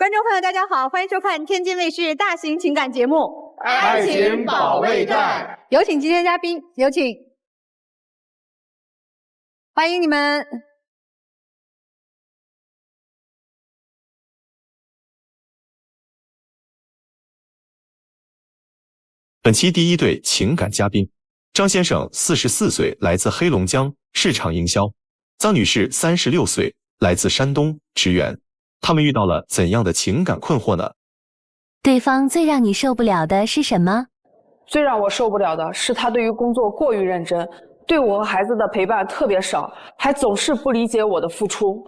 观众朋友，大家好，欢迎收看天津卫视大型情感节目《爱情保卫战》。有请今天嘉宾，有请，欢迎你们。本期第一对情感嘉宾，张先生44岁，来自黑龙江，市场营销；张女士36岁，来自山东，职员。他们遇到了怎样的情感困惑呢？对方最让你受不了的是什么？最让我受不了的是他对于工作过于认真，对我和孩子的陪伴特别少，还总是不理解我的付出。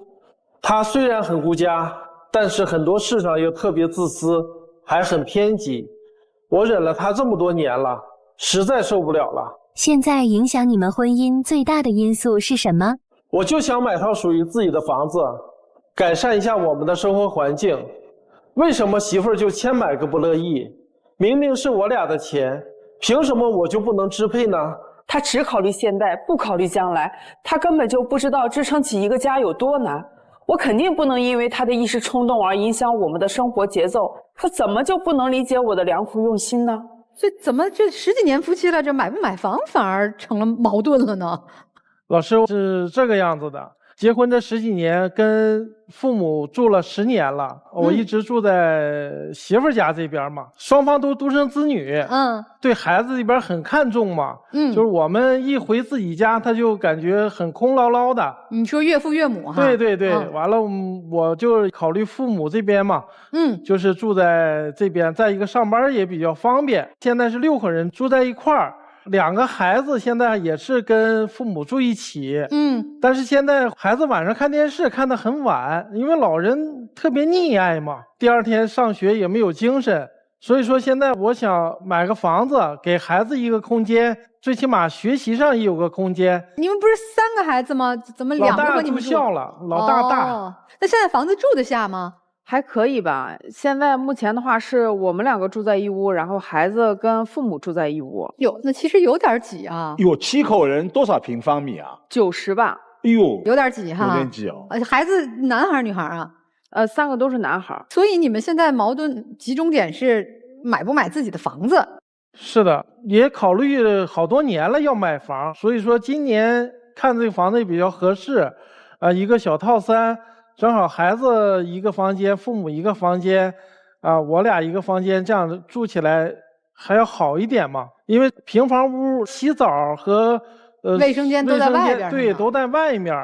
他虽然很顾家，但是很多事上又特别自私，还很偏激。我忍了他这么多年了，实在受不了了。现在影响你们婚姻最大的因素是什么？我就想买套属于自己的房子，改善一下我们的生活环境。为什么媳妇儿就千百个不乐意？明明是我俩的钱，凭什么我就不能支配呢？他只考虑现在，不考虑将来，他根本就不知道支撑起一个家有多难。我肯定不能因为他的一时冲动而影响我们的生活节奏，他怎么就不能理解我的良苦用心呢？所以怎么这10几年夫妻了，这买不买房反而成了矛盾了呢？老师是这个样子的，结婚这10几年跟父母住了10年了，我一直住在媳妇家这边嘛，双方都独生子女，对孩子这边很看重嘛，就是我们一回自己家，他就感觉很空落落的。你说岳父岳母哈？对，完了我就考虑父母这边嘛，就是住在这边，再一个上班也比较方便。现在是6口人住在一块儿。2个孩子现在也是跟父母住一起，但是现在孩子晚上看电视看得很晚，因为老人特别溺爱嘛，第2天上学也没有精神，所以说现在我想买个房子，给孩子一个空间，最起码学习上也有个空间。你们不是3个孩子吗？怎么2个和你们住？老大住校了，老大大。那现在房子住得下吗？还可以吧，现在目前的话是我们2个住在一屋，然后孩子跟父母住在一屋。哟，那其实有点挤啊。有7口人多少平方米啊？90吧。哎呦，有点挤哈。有点挤哦。孩子男孩儿女孩儿啊？3个都是男孩。所以你们现在矛盾集中点是买不买自己的房子？是的，也考虑了好多年了要买房，所以说今年看这个房子也比较合适，一个小套餐。正好孩子一个房间，父母一个房间，我俩一个房间，这样住起来还要好一点嘛。因为平房屋洗澡和卫生间都在外边，对，都在外面，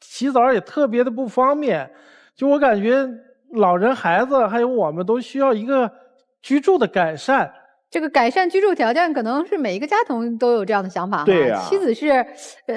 洗澡也特别的不方便。就我感觉，老人、孩子还有我们都需要一个居住的改善。这个改善居住条件可能是每一个家庭都有这样的想法。对呀。妻子是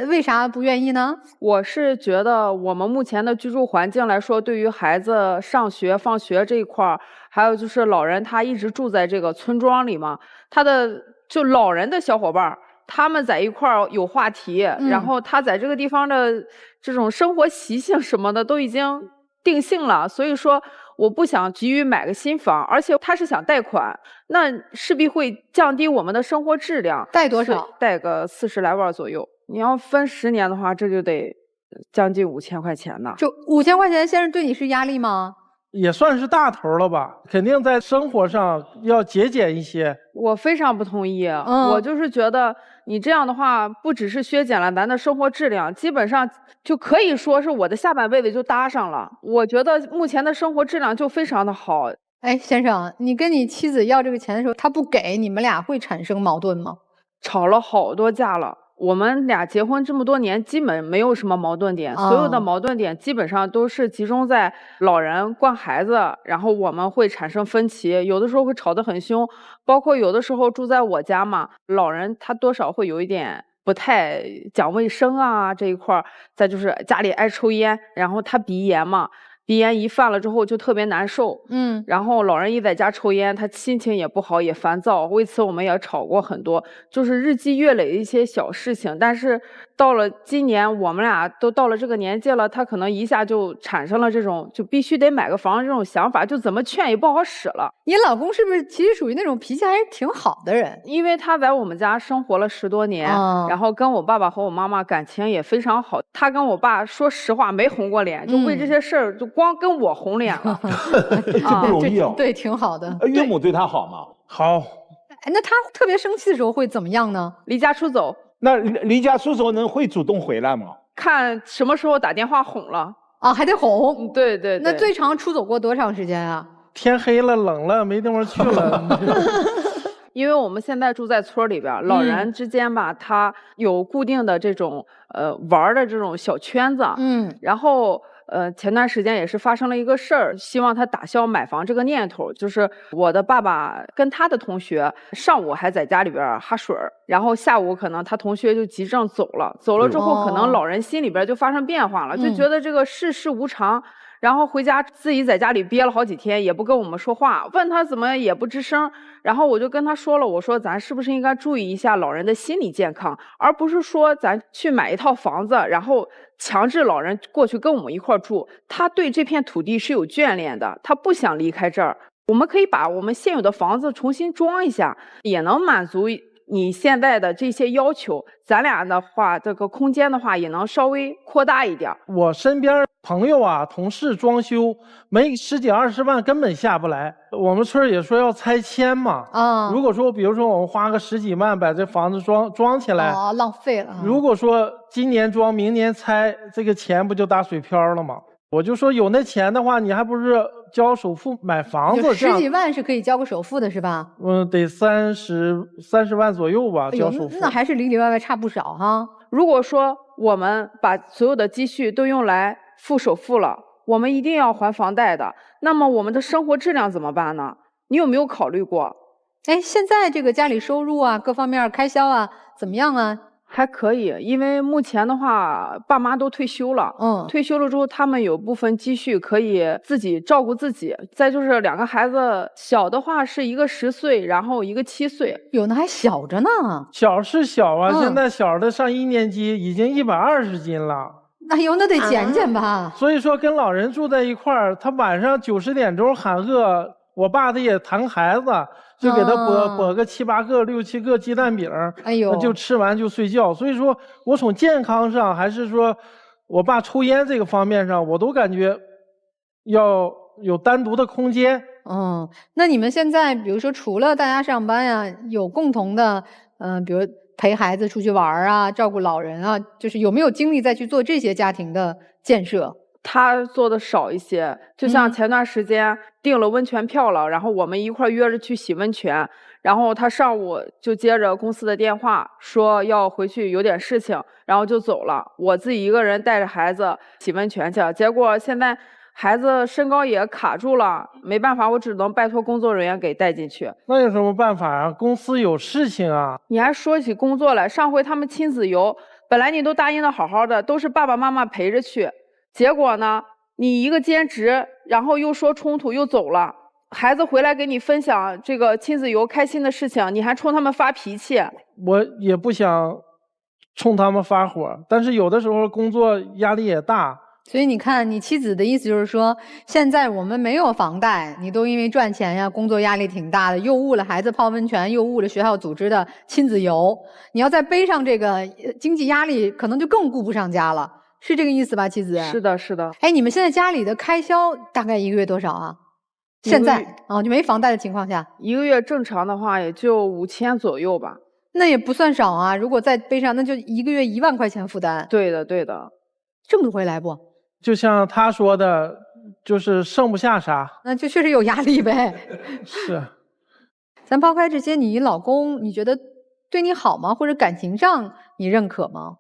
为啥不愿意呢？我是觉得我们目前的居住环境来说，对于孩子上学放学这一块，还有就是老人他一直住在这个村庄里嘛，他的就老人的小伙伴他们在一块有话题，然后他在这个地方的这种生活习性什么的都已经定性了，所以说我不想急于买个新房，而且他是想贷款，那势必会降低我们的生活质量。贷多少？贷个40来万左右。你要分10年的话，这就得将近5000块钱呢。就5000块钱，先生对你是压力吗？也算是大头了吧，肯定在生活上要节俭一些。我非常不同意，我就是觉得你这样的话，不只是削减了咱的生活质量，基本上就可以说是我的下半辈子就搭上了。我觉得目前的生活质量就非常的好。哎，先生，你跟你妻子要这个钱的时候，他不给，你们俩会产生矛盾吗？吵了好多架了。我们俩结婚这么多年，基本没有什么矛盾点，所有的矛盾点基本上都是集中在老人惯孩子，然后我们会产生分歧，有的时候会吵得很凶，包括有的时候住在我家嘛，老人他多少会有一点不太讲卫生啊这一块，再就是家里爱抽烟，然后他鼻炎嘛。鼻炎一犯了之后就特别难受，然后老人一在家抽烟，他心情也不好，也烦躁，为此我们也吵过很多，就是日积月累的一些小事情，但是到了今年，我们俩都到了这个年纪了，他可能一下就产生了这种就必须得买个房这种想法，就怎么劝也不好使了。你老公是不是其实属于那种脾气还是挺好的人？因为他在我们家生活了10多年，然后跟我爸爸和我妈妈感情也非常好。他跟我爸说实话没红过脸，就为这些事儿就光跟我红脸了，这不容易哦。对，挺好的。岳母对他好吗？好。那他特别生气的时候会怎么样呢？离家出走。那离家出走会主动回来吗？看什么时候打电话哄了啊，还得哄。对对对。那最长出走过多长时间啊？天黑了，冷了，没地方去了。因为我们现在住在村里边，老人之间吧，他有固定的这种玩的这种小圈子。然后前段时间也是发生了一个事儿，希望他打消买房这个念头。就是我的爸爸跟他的同学上午还在家里边哈水，然后下午可能他同学就急症走了，走了之后可能老人心里边就发生变化了，就觉得这个世事无常。然后回家自己在家里憋了好几天，也不跟我们说话，问他怎么也不吱声。然后我就跟他说了，我说咱是不是应该注意一下老人的心理健康，而不是说咱去买一套房子，然后强制老人过去跟我们一块住。他对这片土地是有眷恋的，他不想离开这儿。我们可以把我们现有的房子重新装一下，也能满足你现在的这些要求。咱俩的话，这个空间的话也能稍微扩大一点。我身边朋友啊，同事装修没10几20万根本下不来。我们村也说要拆迁嘛。如果说比如说我们花个10几万把这房子装起来，浪费了。如果说今年装明年拆，这个钱不就打水漂了吗？我就说有那钱的话，你还不是交首付买房子？10几万是可以交个首付的是吧？得30万左右吧，交首付。那还是里里外外差不少哈。如果说我们把所有的积蓄都用来付首付了，我们一定要还房贷的，那么我们的生活质量怎么办呢？你有没有考虑过？现在这个家里收入啊，各方面开销啊，怎么样啊？还可以，因为目前的话，爸妈都退休了。退休了之后，他们有部分积蓄可以自己照顾自己。再就是2个孩子，小的话是一个10岁，然后一个7岁，有的还小着呢。小是小啊，现在小的上1年级已经120斤了。那得减减吧。所以说跟老人住在一块儿，他晚上90点钟喊饿，我爸他也疼孩子。就给他剥个7、8个、6、7个鸡蛋饼，就吃完就睡觉。所以说我从健康上，还是说我爸抽烟这个方面上，我都感觉要有单独的空间。那你们现在比如说除了大家上班呀，有共同的比如陪孩子出去玩啊，照顾老人啊，就是有没有精力再去做这些家庭的建设？他做的少一些，就像前段时间订了温泉票了，然后我们一块约着去洗温泉，然后他上午就接着公司的电话说要回去有点事情，然后就走了。我自己一个人带着孩子洗温泉去，结果现在孩子身高也卡住了，没办法，我只能拜托工作人员给带进去。那有什么办法啊？公司有事情啊。你还说起工作来，上回他们亲子游，本来你都答应的好好的，都是爸爸妈妈陪着去。结果呢，你一个兼职，然后又说冲突又走了，孩子回来给你分享这个亲子游开心的事情，你还冲他们发脾气。我也不想冲他们发火，但是有的时候工作压力也大。所以你看，你妻子的意思就是说，现在我们没有房贷，你都因为赚钱呀，工作压力挺大的，又误了孩子泡温泉，又误了学校组织的亲子游，你要再背上这个经济压力，可能就更顾不上家了。是这个意思吧，妻子？是的，是的。你们现在家里的开销大概1个月多少啊？现在就没房贷的情况下，1个月正常的话也就5000左右吧。那也不算少啊，如果再背上，那就1个月1万块钱负担。对的，对的。挣得回来不？就像他说的，就是剩不下啥。那就确实有压力呗。是。咱抛开这些，你老公你觉得对你好吗？或者感情上你认可吗？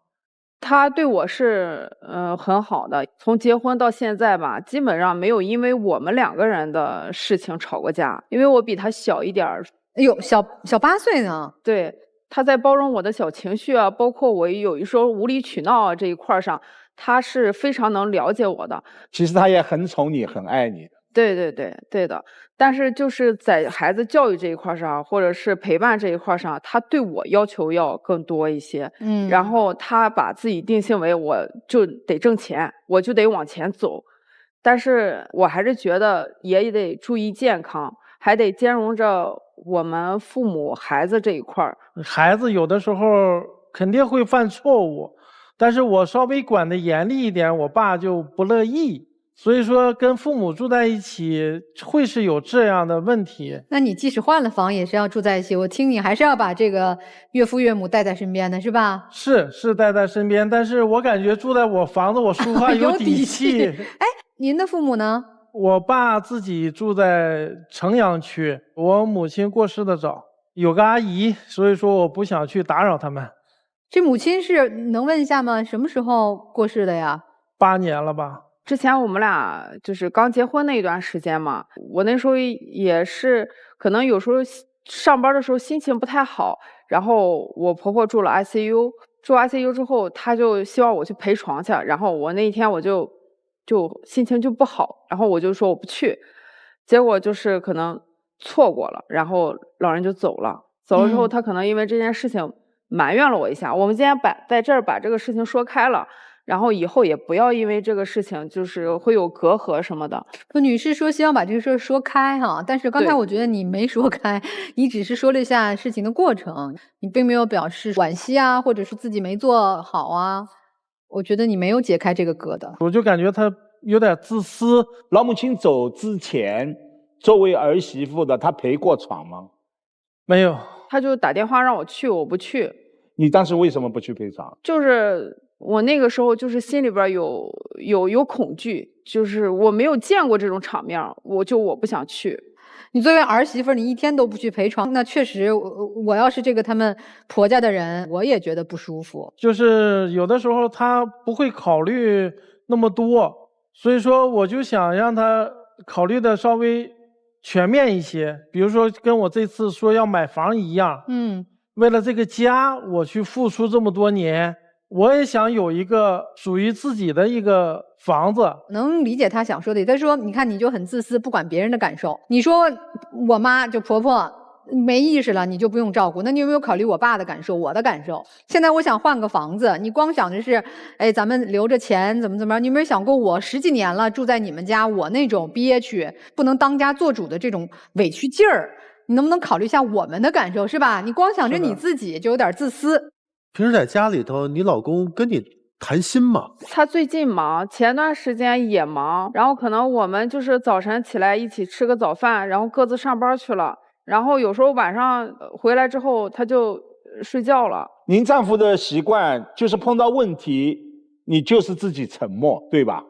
他对我是很好的，从结婚到现在吧，基本上没有因为我们2个人的事情吵过架。因为我比他小一点儿，哎呦，小8岁呢。对，他在包容我的小情绪啊，包括我有一时候无理取闹啊这一块上，他是非常能了解我的。其实他也很宠你，很爱你的。对的。但是就是在孩子教育这一块上，或者是陪伴这一块上，他对我要求要更多一些。然后他把自己定性为我就得挣钱，我就得往前走。但是我还是觉得也得注意健康，还得兼容着我们父母孩子这一块儿。孩子有的时候肯定会犯错误，但是我稍微管得严厉一点，我爸就不乐意。所以说跟父母住在一起会是有这样的问题。那你即使换了房也是要住在一起，我听你还是要把这个岳父岳母带在身边的是吧？是带在身边，但是我感觉住在我房子我说话有底气。哎，您的父母呢？我爸自己住在城阳区，我母亲过世的早，有个阿姨，所以说我不想去打扰他们。这母亲是能问一下吗？什么时候过世的呀？8年了吧。之前我们俩就是刚结婚那一段时间嘛，我那时候也是可能有时候上班的时候心情不太好，然后我婆婆住了 ICU， 住 ICU 之后，她就希望我去陪床去，然后我那一天我就心情就不好，然后我就说我不去，结果就是可能错过了，然后老人就走了。走了之后，他可能因为这件事情埋怨了我一下。我们今天在这儿把这个事情说开了。然后以后也不要因为这个事情就是会有隔阂什么的。女士说希望把这个事儿说开哈，但是刚才我觉得你没说开，你只是说了一下事情的过程，你并没有表示惋惜啊，或者是自己没做好啊。我觉得你没有解开这个疙瘩。我就感觉他有点自私。老母亲走之前，作为儿媳妇的，她陪过床吗？没有，她就打电话让我去，我不去。你当时为什么不去陪床？就是我那个时候就是心里边有恐惧，就是我没有见过这种场面，我不想去。你作为儿媳妇，你一天都不去陪床，那确实，我要是这个他们婆家的人，我也觉得不舒服。就是有的时候他不会考虑那么多，所以说我就想让他考虑的稍微全面一些，比如说跟我这次说要买房一样。为了这个家，我去付出这么多年。我也想有一个属于自己的一个房子。能理解他想说的。他说你看你就很自私，不管别人的感受。你说我妈就婆婆没意识了，你就不用照顾，那你有没有考虑我爸的感受，我的感受？现在我想换个房子，你光想着是哎咱们留着钱怎么样，你有没有想过我10几年了住在你们家，我那种憋屈不能当家做主的这种委屈劲儿，你能不能考虑一下我们的感受，是吧？你光想着你自己就有点自私。平时在家里头，你老公跟你谈心吗？他最近忙，前段时间也忙，然后可能我们就是早晨起来一起吃个早饭，然后各自上班去了，然后有时候晚上回来之后他就睡觉了。您丈夫的习惯就是碰到问题，你就是自己沉默，对吧？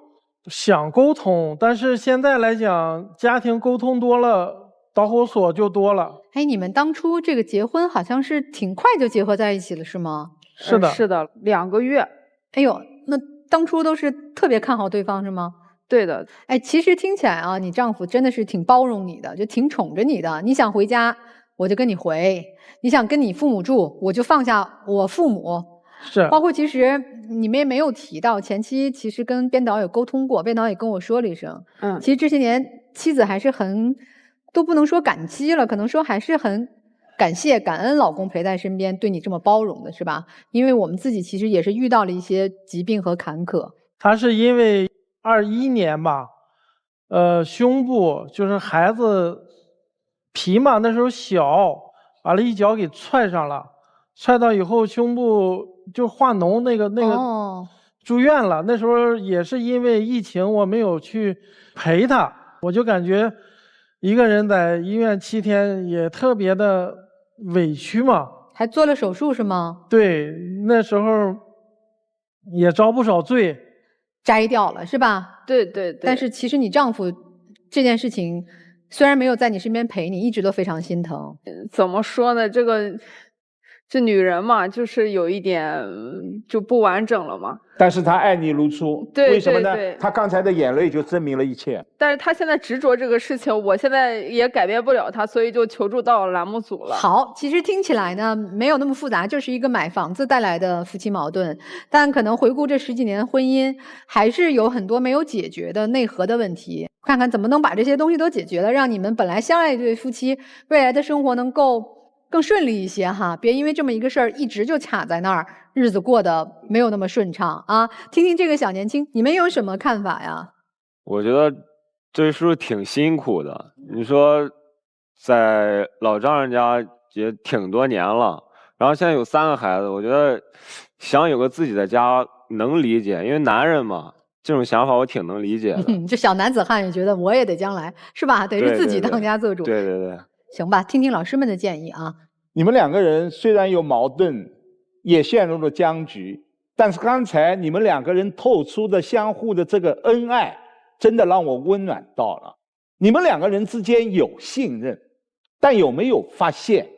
想沟通，但是现在来讲，家庭沟通多了，导火索就多了。哎，你们当初这个结婚好像是挺快就结合在一起了，是吗？是的，是的，2个月。哎呦，那当初都是特别看好对方是吗？对的。哎，其实听起来啊，你丈夫真的是挺包容你的，就挺宠着你的。你想回家，我就跟你回；你想跟你父母住，我就放下我父母。是。包括其实你们也没有提到，前期其实跟编导有沟通过，编导也跟我说了一声。其实这些年妻子还是很。都不能说感激了，可能说还是很感谢感恩老公陪在身边，对你这么包容的是吧？因为我们自己其实也是遇到了一些疾病和坎坷。他是因为21年吧，胸部就是孩子皮嘛，那时候小，完了一脚给踹上了，踹到以后胸部就化脓，那个住院了。那时候也是因为疫情，我没有去陪他，我就感觉。一个人在医院7天也特别的委屈嘛，还做了手术是吗？对，那时候也遭不少罪，摘掉了是吧？对对对。但是其实你丈夫这件事情虽然没有在你身边陪你，一直都非常心疼。怎么说呢？这女人嘛，就是有一点就不完整了嘛。但是她爱你如初，对，为什么呢？对她刚才的眼泪就证明了一切。但是她现在执着这个事情，我现在也改变不了她，所以就求助到栏目组了。好，其实听起来呢没有那么复杂，就是一个买房子带来的夫妻矛盾，但可能回顾这10几年婚姻，还是有很多没有解决的内核的问题。看看怎么能把这些东西都解决了，让你们本来相爱一对夫妻未来的生活能够更顺利一些哈，别因为这么一个事儿一直就卡在那儿，日子过得没有那么顺畅啊。听听这个小年轻，你们有什么看法呀？我觉得这位叔叔挺辛苦的，你说在老丈人家也挺多年了，然后现在有3个孩子，我觉得想有个自己的家能理解，因为男人嘛，这种想法我挺能理解的。这小男子汉也觉得我也得将来是吧？得是自己当家做主。对对对。行吧，听听老师们的建议啊。你们2个人虽然有矛盾，也陷入了僵局，但是刚才你们2个人透出的相互的这个恩爱，真的让我温暖到了。你们2个人之间有信任，但有没有发现，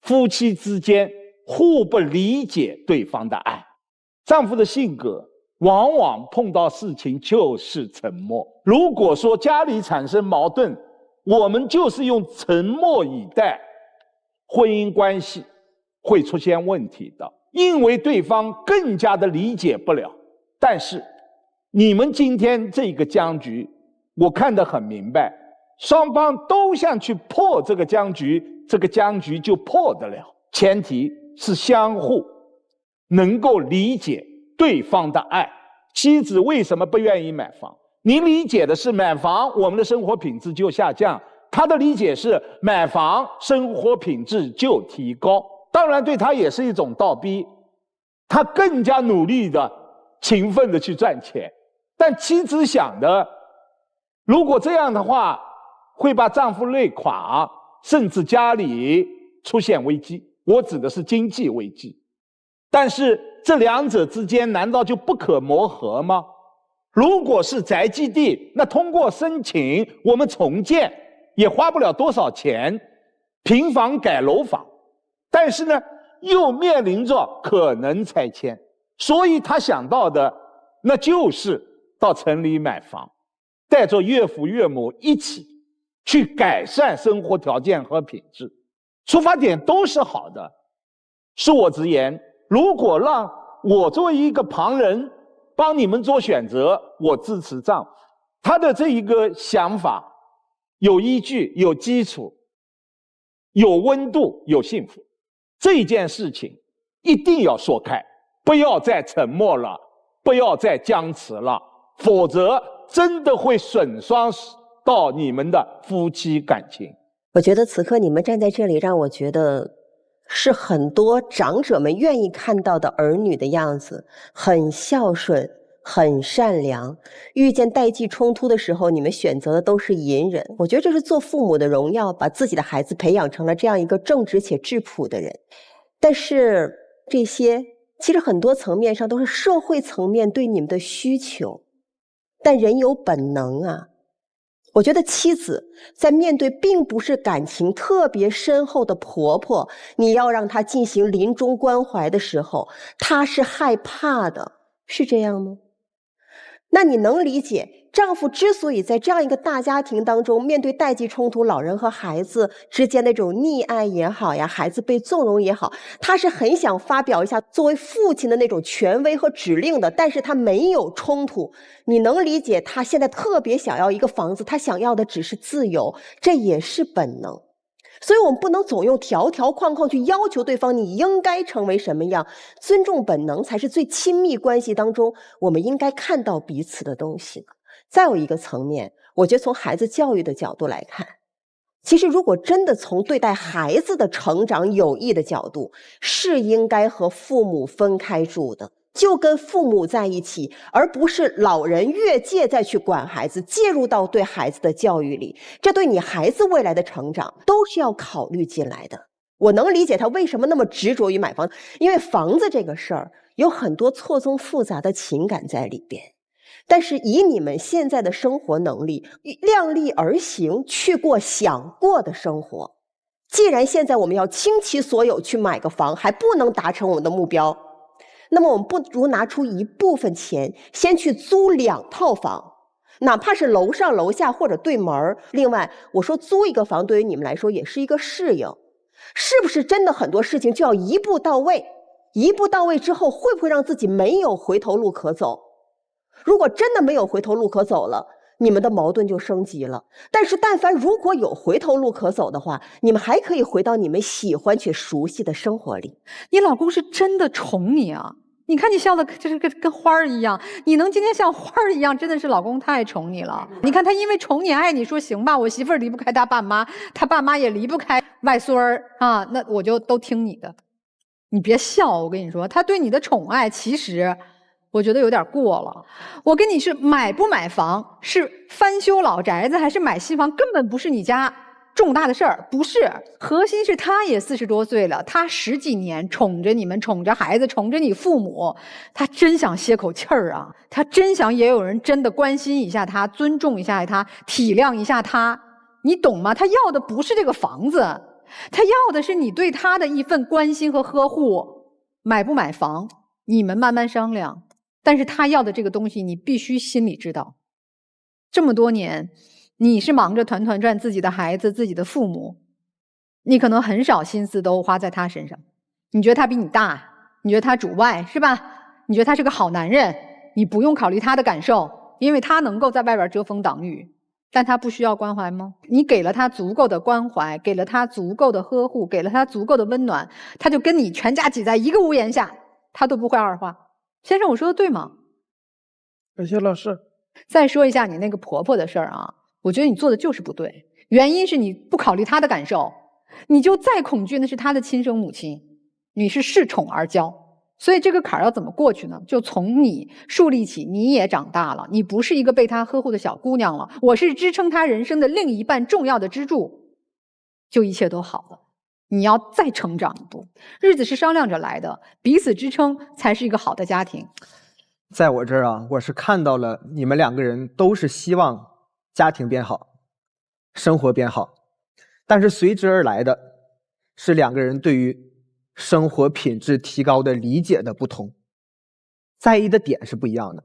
夫妻之间互不理解对方的爱？丈夫的性格往往碰到事情就是沉默。如果说家里产生矛盾，我们就是用沉默以待，婚姻关系会出现问题的，因为对方更加的理解不了。但是你们今天这个僵局，我看得很明白，双方都想去破这个僵局，这个僵局就破得了。前提是相互能够理解对方的爱。妻子为什么不愿意买房？你理解的是买房我们的生活品质就下降，他的理解是买房生活品质就提高。当然对他也是一种倒逼，他更加努力的勤奋的去赚钱。但妻子想的，如果这样的话会把丈夫累垮，甚至家里出现危机，我指的是经济危机。但是这2者之间难道就不可磨合吗？如果是宅基地，那通过申请我们重建也花不了多少钱，平房改楼房，但是呢又面临着可能拆迁，所以他想到的那就是到城里买房，带着岳父岳母一起去改善生活条件和品质，出发点都是好的。恕我直言，如果让我作为一个旁人帮你们做选择，我支持丈夫。他的这一个想法有依据，有基础，有温度，有幸福。这件事情一定要说开，不要再沉默了，不要再僵持了，否则真的会损伤到你们的夫妻感情。我觉得此刻你们站在这里，让我觉得是很多长者们愿意看到的儿女的样子，很孝顺，很善良。遇见代际冲突的时候，你们选择的都是隐忍。我觉得这是做父母的荣耀，把自己的孩子培养成了这样一个正直且质朴的人。但是这些其实很多层面上都是社会层面对你们的需求，但人有本能啊。我觉得妻子在面对并不是感情特别深厚的婆婆，你要让她进行临终关怀的时候，她是害怕的，是这样吗？那你能理解丈夫之所以在这样一个大家庭当中，面对代际冲突，老人和孩子之间那种溺爱也好呀，孩子被纵容也好，他是很想发表一下作为父亲的那种权威和指令的，但是他没有冲突。你能理解他现在特别想要一个房子，他想要的只是自由，这也是本能。所以我们不能总用条条框框去要求对方你应该成为什么样，尊重本能才是最亲密关系当中我们应该看到彼此的东西。再有一个层面，我觉得从孩子教育的角度来看，其实如果真的从对待孩子的成长有益的角度，是应该和父母分开住的，就跟父母在一起，而不是老人越界再去管孩子，介入到对孩子的教育里，这对你孩子未来的成长都是要考虑进来的。我能理解他为什么那么执着于买房，因为房子这个事儿有很多错综复杂的情感在里边。但是以你们现在的生活能力，量力而行，去过想过的生活。既然现在我们要倾其所有去买个房，还不能达成我们的目标，那么我们不如拿出一部分钱，先去租2套房，哪怕是楼上楼下或者对门。另外，我说租一个房对于你们来说也是一个适应，是不是真的很多事情就要一步到位？一步到位之后，会不会让自己没有回头路可走？如果真的没有回头路可走了，你们的矛盾就升级了。但是但凡如果有回头路可走的话，你们还可以回到你们喜欢且熟悉的生活里。你老公是真的宠你啊！你看你笑的就是跟花儿一样，你能今天像花儿一样，真的是老公太宠你了。你看他因为宠你爱你，说行吧，我媳妇儿离不开他爸妈，他爸妈也离不开外孙儿啊，那我就都听你的。你别笑，我跟你说，他对你的宠爱其实我觉得有点过了。我跟你是买不买房，是翻修老宅子还是买新房，根本不是你家重大的事儿，不是。核心是他也40多岁了，他10几年宠着你们，宠着孩子，宠着你父母，他真想歇口气儿啊！他真想也有人真的关心一下他，尊重一下他，体谅一下他，你懂吗？他要的不是这个房子，他要的是你对他的一份关心和呵护。买不买房，你们慢慢商量。但是他要的这个东西，你必须心里知道。这么多年，你是忙着团团转自己的孩子、自己的父母，你可能很少心思都花在他身上。你觉得他比你大，你觉得他主外，是吧？你觉得他是个好男人，你不用考虑他的感受，因为他能够在外边遮风挡雨。但他不需要关怀吗？你给了他足够的关怀，给了他足够的呵护，给了他足够的温暖，他就跟你全家挤在一个屋檐下，他都不会二话。先生，我说的对吗？感谢老师。再说一下你那个婆婆的事儿啊，我觉得你做的就是不对，原因是你不考虑她的感受，你就再恐惧那是她的亲生母亲，你是恃宠而骄，所以这个坎儿要怎么过去呢？就从你树立起，你也长大了，你不是一个被她呵护的小姑娘了，我是支撑她人生的另一半重要的支柱，就一切都好了。你要再成长一步，日子是商量着来的，彼此支撑才是一个好的家庭。在我这儿啊，我是看到了你们2个人都是希望家庭变好，生活变好，但是随之而来的是2个人对于生活品质提高的理解的不同，在意的点是不一样的。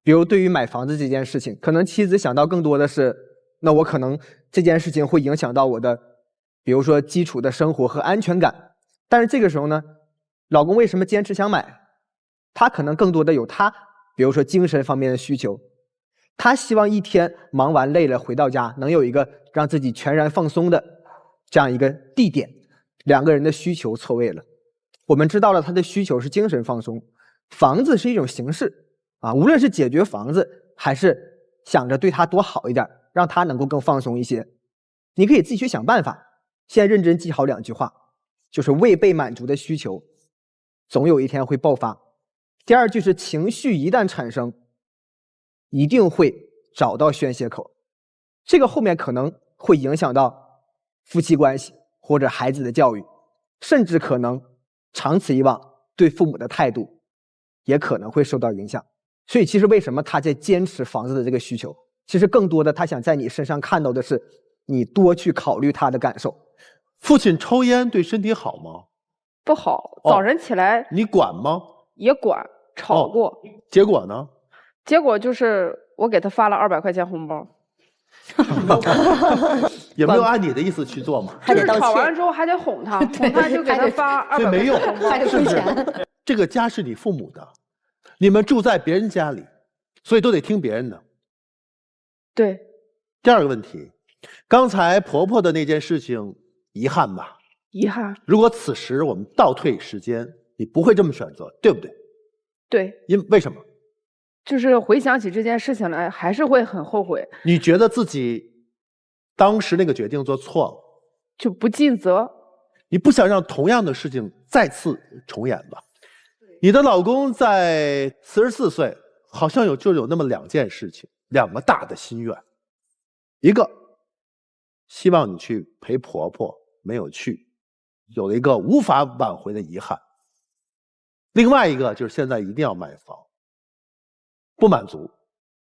比如对于买房子这件事情，可能妻子想到更多的是，那我可能这件事情会影响到我的比如说基础的生活和安全感。但是这个时候呢，老公为什么坚持想买？他可能更多的有他比如说精神方面的需求，他希望一天忙完累了回到家能有一个让自己全然放松的这样一个地点，2个人的需求错位了。我们知道了他的需求是精神放松，房子是一种形式啊，无论是解决房子还是想着对他多好一点，让他能够更放松一些，你可以自己去想办法。现在认真记好2句话，就是未被满足的需求总有一天会爆发。第2句是情绪一旦产生，一定会找到宣泄口，这个后面可能会影响到夫妻关系或者孩子的教育，甚至可能长此以往对父母的态度也可能会受到影响。所以其实为什么他在坚持房子的这个需求，其实更多的他想在你身上看到的是你多去考虑他的感受。父亲抽烟对身体好吗？不好，早晨起来你管吗？也管，吵过。结果呢？结果就是我给他发了200块钱红包。也没有按你的意思去做嘛。就是吵完之后还得哄他，哄他就给他发200块钱红包，还得亏钱。这个家是你父母的，你们住在别人家里，所以都得听别人的。对。第2个问题，刚才婆婆的那件事情遗憾吧？遗憾。如果此时我们倒退时间，你不会这么选择，对不对？对。为什么？就是回想起这件事情来，还是会很后悔。你觉得自己当时那个决定做错了，就不尽责。你不想让同样的事情再次重演吧？你的老公在44岁，好像有那么2件事情，2个大的心愿，一个希望你去陪婆婆，没有去，有了一个无法挽回的遗憾；另外一个就是现在一定要买房，不满足，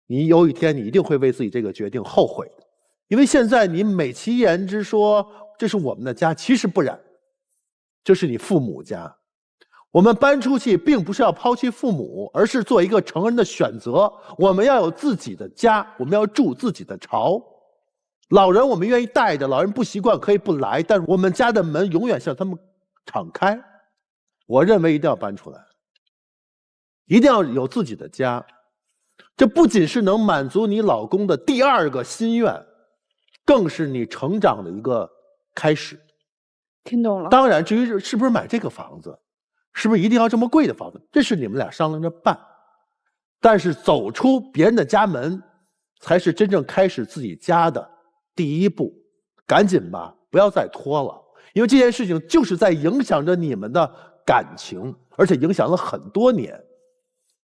你有一天你一定会为自己这个决定后悔的，因为现在你美其言之说这是我们的家，其实不然，这是你父母家。我们搬出去并不是要抛弃父母，而是做一个成人的选择。我们要有自己的家，我们要筑自己的巢。老人我们愿意带着，老人不习惯可以不来，但是我们家的门永远向他们敞开。我认为一定要搬出来，一定要有自己的家。这不仅是能满足你老公的第2个心愿，更是你成长的一个开始。听懂了。当然，至于是不是买这个房子，是不是一定要这么贵的房子，这是你们俩商量着办。但是走出别人的家门，才是真正开始自己家的第一步。赶紧吧，不要再拖了，因为这件事情就是在影响着你们的感情，而且影响了很多年。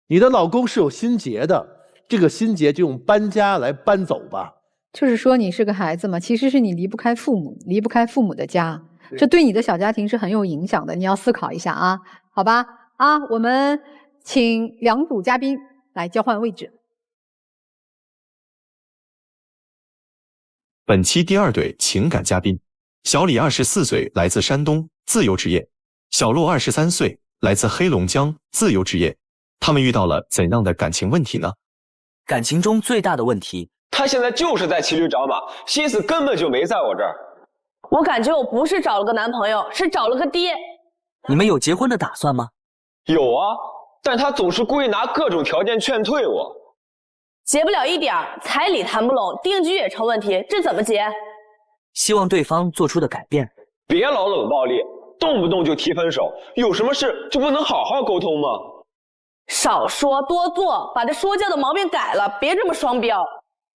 你的老公是有心结的，这个心结就用搬家来搬走吧。就是说你是个孩子嘛，其实是你离不开父母，离不开父母的家，这对你的小家庭是很有影响的，你要思考一下啊，好吧？啊，我们请2组嘉宾来交换位置。本期第2对情感嘉宾，小李24岁，来自山东，自由职业；小洛23岁，来自黑龙江，自由职业。他们遇到了怎样的感情问题呢？感情中最大的问题，他现在就是在骑驴找马，心思根本就没在我这儿。我感觉我不是找了个男朋友，是找了个爹。你们有结婚的打算吗？有啊，但他总是故意拿各种条件劝退我。结不了一点，彩礼谈不拢，定居也成问题，这怎么结？希望对方做出的改变。别老冷暴力，动不动就提分手，有什么事就不能好好沟通吗？少说多做，把这说教的毛病改了，别这么双标。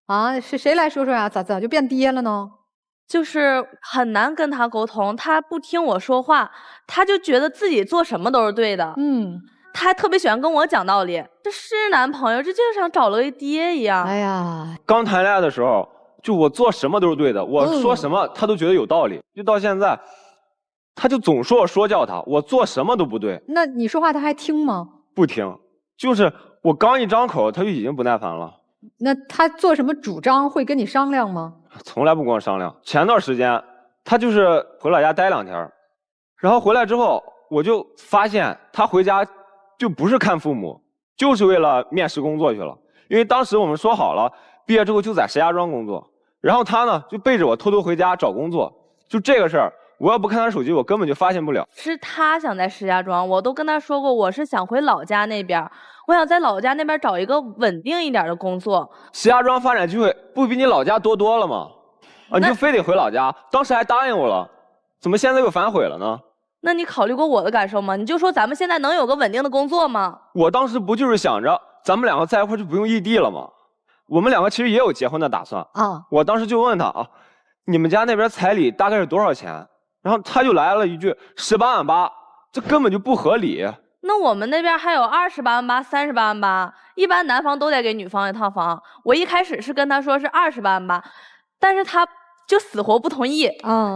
啊，是谁来说说呀？咋就变爹了呢？就是很难跟他沟通，他不听我说话，他就觉得自己做什么都是对的。他还特别喜欢跟我讲道理，这是男朋友，这就像找了个爹一样。哎呀，刚谈恋爱的时候，就我做什么都是对的，我说什么他都觉得有道理。就到现在，他就总说我说教他，我做什么都不对。那你说话他还听吗？不听，就是我刚一张口，他就已经不耐烦了。那他做什么主张会跟你商量吗？从来不跟我商量。前段时间他就是回老家待2天，然后回来之后，我就发现他回家就不是看父母，就是为了面试工作去了。因为当时我们说好了，毕业之后就在石家庄工作，然后他呢就背着我偷偷回家找工作。就这个事儿，我要不看他手机，我根本就发现不了。是他想在石家庄，我都跟他说过，我是想回老家那边，我想在老家那边找一个稳定一点的工作。石家庄发展机会不比你老家多了吗？啊，你就非得回老家，当时还答应我了，怎么现在又反悔了呢？那你考虑过我的感受吗？你就说咱们现在能有个稳定的工作吗？我当时不就是想着咱们2个在一块就不用异地了吗？我们2个其实也有结婚的打算啊。我当时就问他啊，你们家那边彩礼大概是多少钱？然后他就来了一句18万8，这根本就不合理。那我们那边还有28万8、38万8，一般男方都得给女方1套房。我一开始是跟他说是28万8，但是他就死活不同意。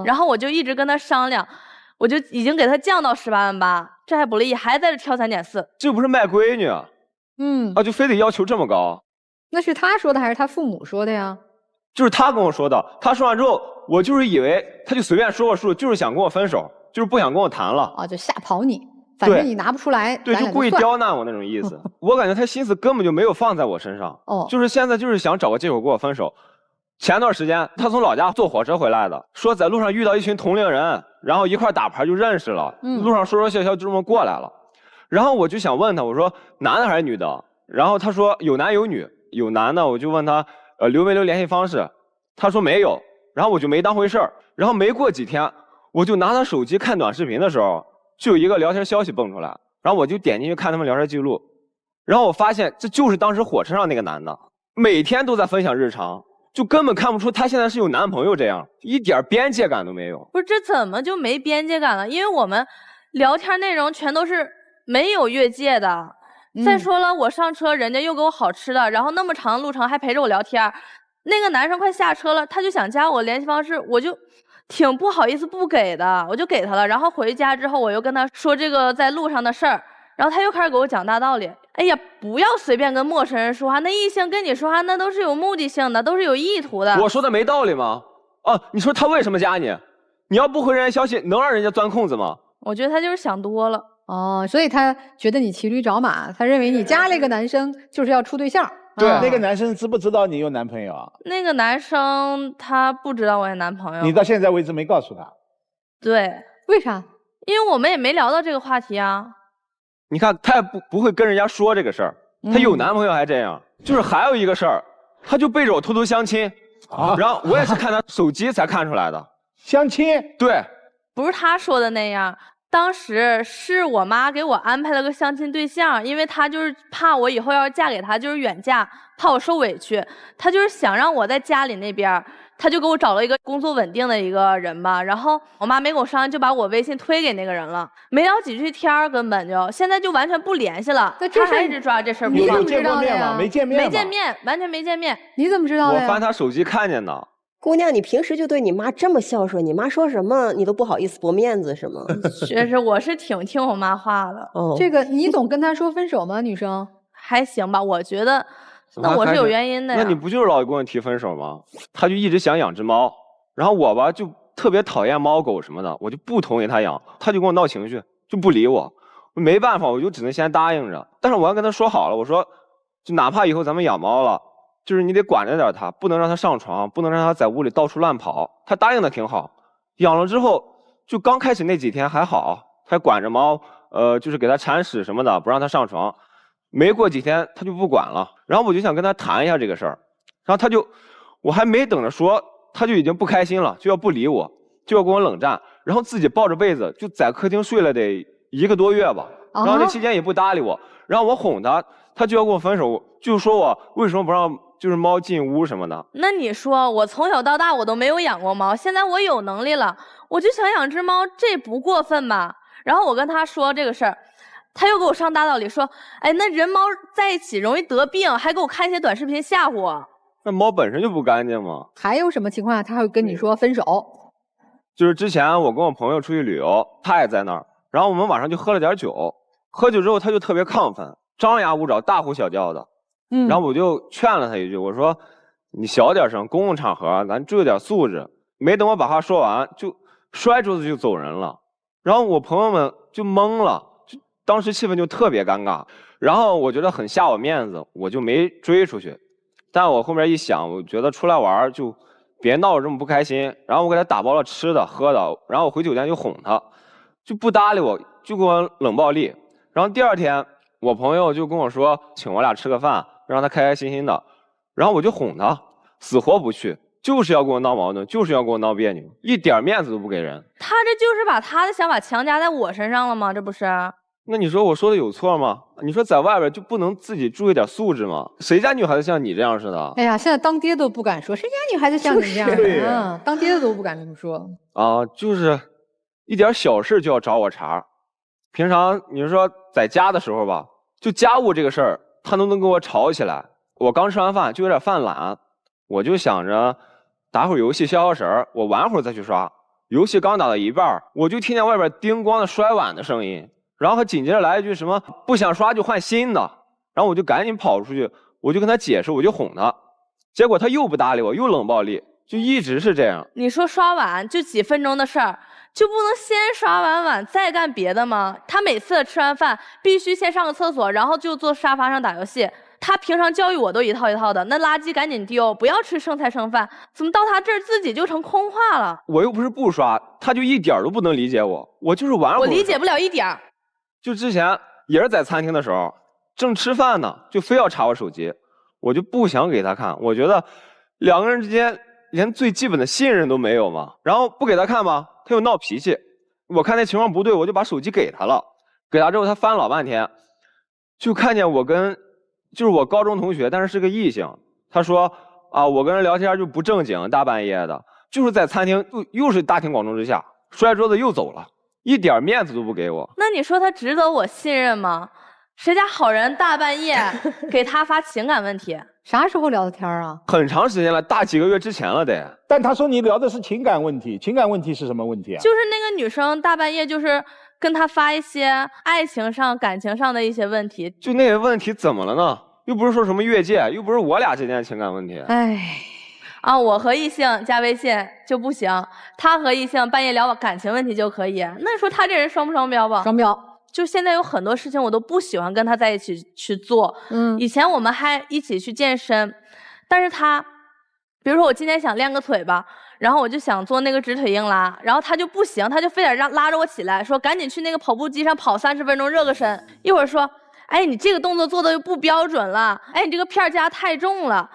然后我就一直跟他商量，我就已经给他降到18万8，这还不乐意，还在这挑3拣4。这不是卖闺女？啊，就非得要求这么高？那是他说的还是他父母说的呀？就是他跟我说的。他说完之后，我就是以为他就随便说个数，就是想跟我分手，就是不想跟我谈了。啊，就吓跑你，反正你拿不出来，对，就故意刁难我那种意思。我感觉他心思根本就没有放在我身上。就是现在就是想找个借口跟我分手。前段时间他从老家坐火车回来的，说在路上遇到一群同龄人，然后一块打牌就认识了，路上说说笑笑就这么过来了。然后我就想问他，我说男的还是女的？然后他说有男有女，有男的我就问他留没留联系方式，他说没有，然后我就没当回事儿。然后没过几天，我就拿他手机看短视频的时候，就有一个聊天消息蹦出来，然后我就点进去看他们聊天记录，然后我发现这就是当时火车上那个男的，每天都在分享日常，就根本看不出他现在是有男朋友，这样一点边界感都没有。不是，这怎么就没边界感了？因为我们聊天内容全都是没有越界的。再说了，我上车，人家又给我好吃的，然后那么长的路程还陪着我聊天。那个男生快下车了，他就想加我联系方式，我就挺不好意思不给的，我就给他了。然后回家之后，我又跟他说这个在路上的事儿，然后他又开始给我讲大道理。哎呀，不要随便跟陌生人说话，那异性跟你说话那都是有目的性的，都是有意图的。我说的没道理吗？啊，你说他为什么加你？你要不回人家消息，能让人家钻空子吗？我觉得他就是想多了。所以他觉得你骑驴找马，他认为你加了一个男生就是要处对象。对，那个男生知不知道你有男朋友啊？那个男生他不知道我有男朋友。你到现在为止没告诉他？对，为啥？因为我们也没聊到这个话题啊。你看，他也不会跟人家说这个事儿。她有男朋友还这样。就是还有一个事儿，她就背着我偷偷相亲，然后我也是看她手机才看出来的。相亲？对，不是他说的那样。当时是我妈给我安排了个相亲对象，因为她就是怕我以后要是嫁给他就是远嫁，怕我受委屈，她就是想让我在家里那边，她就给我找了一个工作稳定的一个人吧。然后我妈没跟我商量，就把我微信推给那个人了，没聊几句天儿，根本就现在就完全不联系了。那这还一直抓这事儿不有放。见过面吗？没见面。没见面，完全没见面。你怎么知道的呀？我翻她手机看见的。姑娘，你平时就对你妈这么孝顺，你妈说什么你都不好意思驳面子是吗？确实，我是挺听我妈话的。哦，这个你总跟她说分手吗？女生还行吧，我觉得。那我是有原因的呀。那你不就是老跟我提分手吗？她就一直想养只猫，然后我吧就特别讨厌猫狗什么的，我就不同意她养，她就跟我闹情绪，就不理我。没办法，我就只能先答应着。但是我要跟她说好了，我说就哪怕以后咱们养猫了。就是你得管着点它，不能让它上床，不能让它在屋里到处乱跑。他答应的挺好，养了之后，就刚开始那几天还好，他管着猫，就是给它铲屎什么的，不让它上床。没过几天他就不管了，然后我就想跟他谈一下这个事儿，然后他就，我还没等着说，他就已经不开心了，就要不理我，就要跟我冷战，然后自己抱着被子就在客厅睡了得1个多月吧，然后这期间也不搭理我，然后我哄他，他就要跟我分手，就说我为什么不让。就是猫进屋什么的。那你说我从小到大我都没有养过猫，现在我有能力了，我就想养只猫，这不过分吧？然后我跟他说这个事儿，他又给我上大道理说，哎，那人猫在一起容易得病，还给我看一些短视频吓唬我。那猫本身就不干净吗？还有什么情况下他会跟你说分手？就是之前我跟我朋友出去旅游，他也在那儿，然后我们晚上就喝了点酒，喝酒之后他就特别亢奋，张牙舞爪，大呼小叫的。然后我就劝了他一句，我说你小点声，公共场合咱注意点素质。没等我把话说完，就摔桌子就走人了。然后我朋友们就懵了，就当时气氛就特别尴尬。然后我觉得很下我面子，我就没追出去。但我后面一想，我觉得出来玩就别闹得这么不开心。然后我给他打包了吃的喝的，然后我回酒店就哄他，就不搭理我，就给我冷暴力。然后第二天我朋友就跟我说请我俩吃个饭，让他开开心心的，然后我就哄他，死活不去，就是要跟我闹矛盾，就是要跟我闹别扭，一点面子都不给人。他这就是把他的想法强加在我身上了吗？这不是？那你说我说的有错吗？你说在外边就不能自己注意点素质吗？谁家女孩子像你这样似的？哎呀，现在当爹都不敢说，谁家女孩子像你这样的啊？当爹的都不敢这么说啊，就是一点小事就要找我茬。平常你说在家的时候吧，就家务这个事儿。他都能跟我吵起来，我刚吃完饭就有点犯懒，我就想着打会儿游戏消消神儿，我玩会儿再去刷。游戏刚打到一半，我就听见外边叮咣的摔碗的声音，然后他紧接着来一句什么不想刷就换新的，然后我就赶紧跑出去，我就跟他解释，我就哄他，结果他又不搭理我，又冷暴力，就一直是这样。你说刷碗就几分钟的事儿，就不能先刷完碗再干别的吗？他每次吃完饭必须先上个厕所，然后就坐沙发上打游戏。他平常教育我都一套一套的，那垃圾赶紧丢，不要吃剩菜剩饭。怎么到他这儿自己就成空话了？我又不是不刷，他就一点都不能理解我，我就是玩会儿。我理解不了一点。就之前也是在餐厅的时候，正吃饭呢，就非要查我手机，我就不想给他看，我觉得两个人之间连最基本的信任都没有嘛。然后不给他看吧，他又闹脾气。我看那情况不对，我就把手机给他了。给他之后，他翻老半天，就看见我跟就是我高中同学，但是是个异性。他说啊，我跟人聊天就不正经，大半夜的，就是在餐厅又是大庭广众之下摔桌子又走了，一点面子都不给我。那你说他值得我信任吗？谁家好人大半夜给他发情感问题？啥时候聊的天啊？很长时间了，大几个月之前了得。但他说你聊的是情感问题，情感问题是什么问题啊？就是那个女生大半夜就是跟他发一些爱情上、感情上的一些问题。就那些问题怎么了呢？又不是说什么越界，又不是我俩之间的情感问题。哎，啊，我和异性加微信就不行，他和异性半夜聊感情问题就可以。那你说他这人双不双标吧？双标。就现在有很多事情我都不喜欢跟他在一起去做。以前我们还一起去健身，但是他，比如说我今天想练个腿吧，然后我就想做那个直腿硬拉，然后他就不行，他就非得拉着我起来，说赶紧去那个跑步机上跑30分钟热个身。一会儿说，哎，你这个动作做的又不标准了，哎，你这个片加太重了，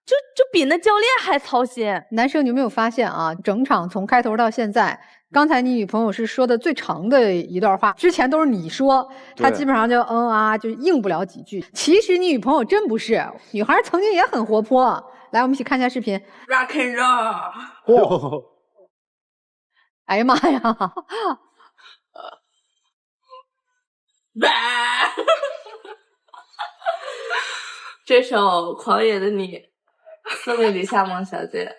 就比那教练还操心。男生，你有没有发现啊？整场从开头到现在，刚才你女朋友是说的最长的一段话，之前都是你说，她基本上就就应不了几句。其实你女朋友真不是，女孩曾经也很活泼。来，我们一起看一下视频。Rock and roll。哦，哎呀妈呀！这首《狂野的你》送给李夏萌小姐。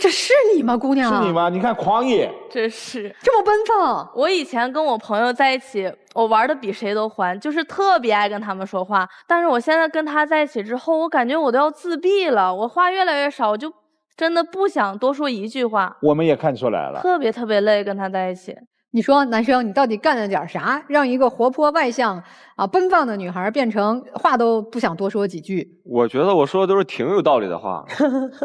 这是你吗，姑娘？是你吗？你看狂野，真是这么奔放。我以前跟我朋友在一起，我玩的比谁都欢，就是特别爱跟他们说话。但是我现在跟他在一起之后，我感觉我都要自闭了，我话越来越少，我就真的不想多说一句话。我们也看出来了，特别累跟他在一起。你说男生，你到底干了点啥，让一个活泼外向奔放的女孩变成话都不想多说几句？我觉得我说的都是挺有道理的话，